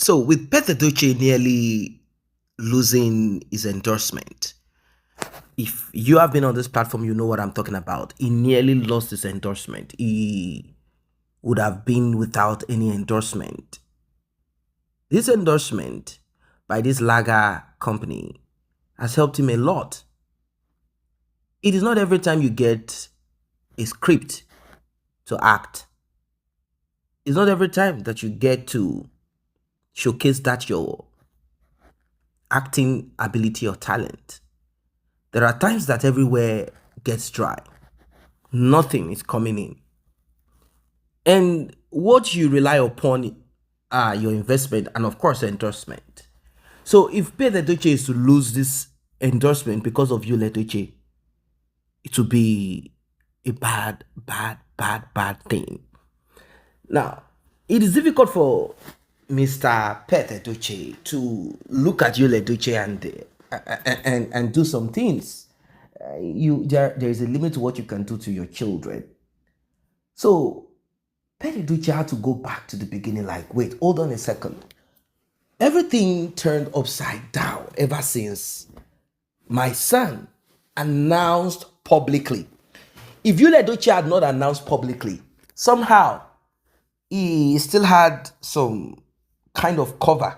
So with Edochie nearly losing his endorsement, if you have been on this platform, you know what I'm talking about. He nearly lost his endorsement. He would have been without any endorsement. This endorsement by this lager company has helped him a lot. It is not every time you get a script to act. It's not every time that you get to showcase that your acting ability or talent. There are times that everywhere gets dry. Nothing is coming in. And what you rely upon are your investment and, of course, endorsement. So if Edochie is to lose this endorsement because of Edochie, it will be a bad thing. Now, it is difficult for Mr. Edochie to look at Edochie and do some things. There is a limit to what you can do to your children. So Edochie had to go back to the beginning. Like, wait, hold on a second. Everything turned upside down ever since my son announced publicly. If Edochie had not announced publicly, somehow he still had some kind of cover.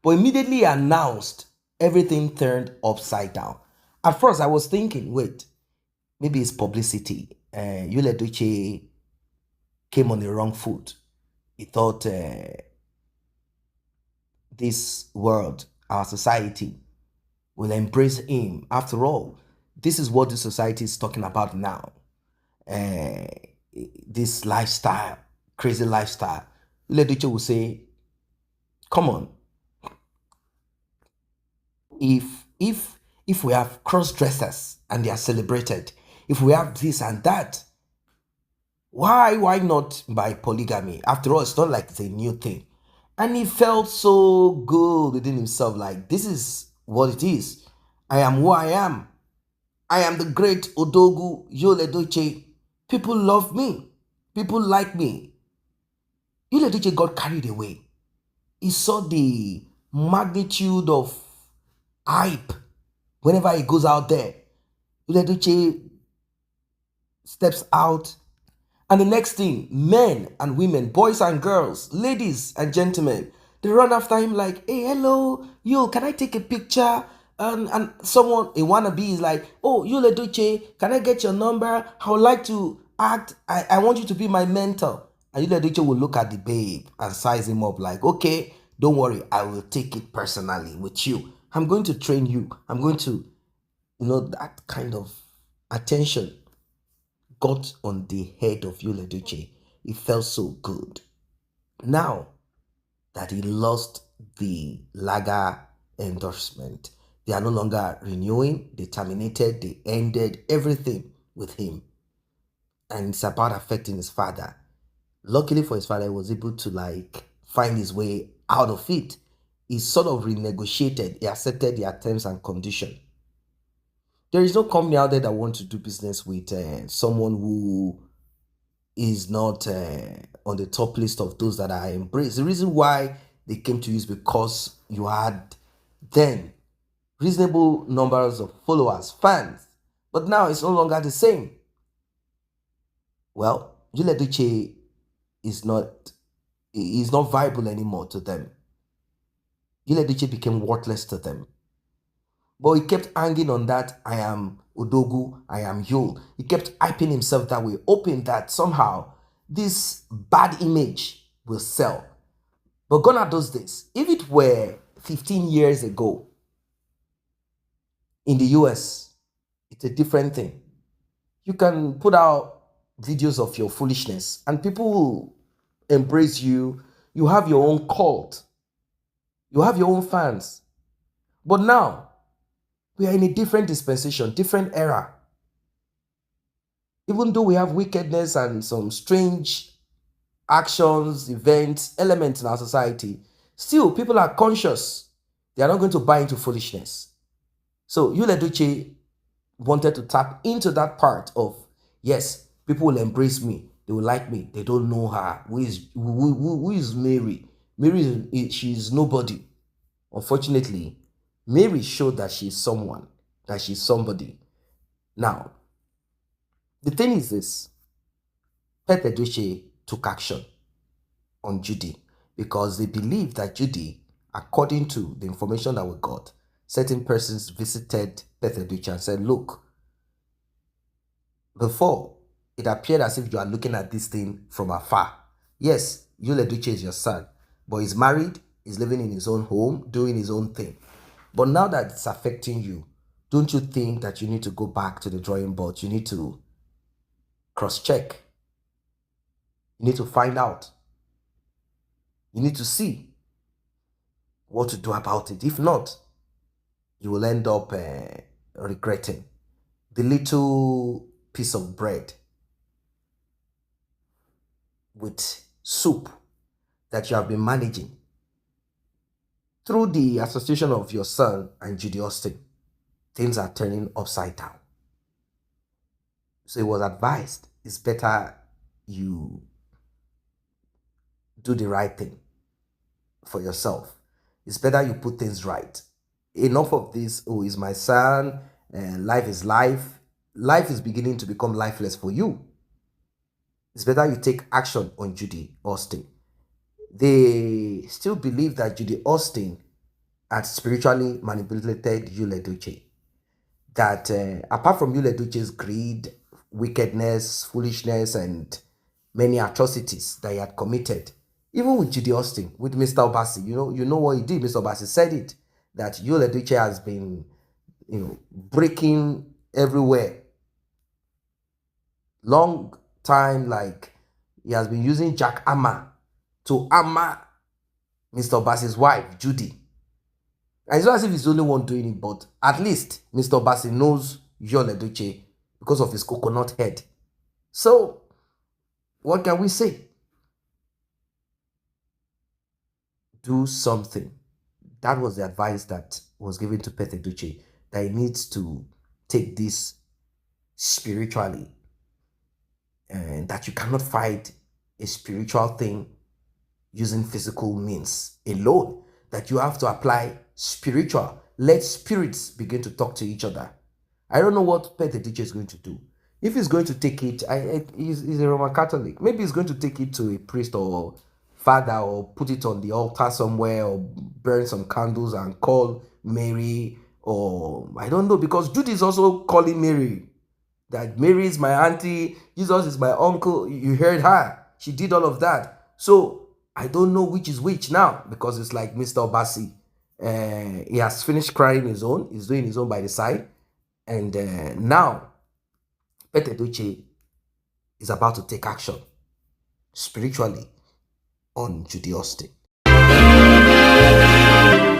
But immediately he announced, everything turned upside down. At first, I was thinking, wait, maybe it's publicity. Edochie came on the wrong foot. He thought this world, our society, will embrace him. After all, this is what the society is talking about now. This lifestyle, crazy lifestyle. Edochie will say, come on. If we have cross-dressers and they are celebrated, if we have this and that, why not by polygamy? After all, it's not like it's a new thing. And he felt so good within himself, like, this is what it is. I am who I am. I am the great Odogu Edochie. People love me. People like me. Edochie got carried away. He saw the magnitude of hype whenever he goes out there. Edochie steps out, and the next thing, men and women, boys and girls, ladies and gentlemen, they run after him like, hey, hello, can I take a picture? And someone, a wannabe, is like, oh, Edochie, can I get your number? I would like to act. I want you to be my mentor. And Edochie will look at the babe and size him up like, okay, don't worry, I will take it personally with you. I'm going to train you. I'm going to, that kind of attention got on the head of Edochie. It felt so good. Now that he lost the lager endorsement, they are no longer renewing. They terminated, they ended everything with him. And it's about affecting his father. Luckily for his father, he was able to find his way out of it. He sort of renegotiated. He accepted their terms and conditions. There is no company out there that wants to do business with someone who is not on the top list of those that are embraced. The reason why they came to you is because you had then reasonable numbers of followers, fans. But now it's no longer the same. Well, Edochie is not viable anymore to them. Edochie became worthless to them. But he kept hanging on that, I am Odogu, I am Yul. He kept hyping himself that way, hoping that somehow this bad image will sell. But gone are those days. If it were 15 years ago in the US, it's a different thing. You can put out videos of your foolishness and people will embrace you. You have your own cult. You have your own fans. But now, we are in a different dispensation, different era. Even though we have wickedness and some strange actions, events, elements in our society, still people are conscious. They are not going to buy into foolishness. So Edochie wanted to tap into that part of, yes, people will embrace me. They will like me. They don't know her. Who is Mary? She's nobody. Unfortunately, Mary showed that she's someone, that she's somebody. Now, the thing is this: Edochie took action on Judy because they believed that Judy, according to the information that we got, certain persons visited Edochie and said, look, before it appeared as if you are looking at this thing from afar. Yes, Edochie is your son, but he's married, he's living in his own home, doing his own thing. But now that it's affecting you, don't you think that you need to go back to the drawing board? You need to cross-check. You need to find out. You need to see what to do about it. If not, you will end up regretting the little piece of bread with soup that you have been managing through the association of your son and Judy Austin. Things are turning upside down. So it was advised, it's better you do the right thing for yourself. It's better you put things right. Enough of this, oh, is my son, life is life. Life is beginning to become lifeless for you. It's better you take action on Judy Austin. They still believe that Judy Austin had spiritually manipulated Edochie. That apart from Edochie's greed, wickedness, foolishness, and many atrocities that he had committed, even with Judy Austin, with Mr. Obasi, you know what he did. Mr. Obasi said it, that Edochie has been, breaking everywhere. Long time, like he has been using jackhammer to hammer Mr. Obasi's wife, Judy. And it's not as if he's the only one doing it, but at least Mr. Obasi knows Edochie because of his coconut head. So, what can we say? Do something. That was the advice that was given to Edochie, that he needs to take this spiritually, and that you cannot fight a spiritual thing using physical means alone, that you have to apply spiritual. Let spirits begin to talk to each other. I don't know what Edochie is going to do. If he's going to take it, he's a Roman Catholic. Maybe he's going to take it to a priest or father, or put it on the altar somewhere, or burn some candles and call Mary, or I don't know, because Judy is also calling Mary, that Mary is my auntie, Jesus is my uncle. You heard her. She did all of that. So I don't know which is which now, because it's like Mr. Obasi. He has finished crying his own. He's doing his own by the side. And now, Edochie is about to take action spiritually on Judy Austin.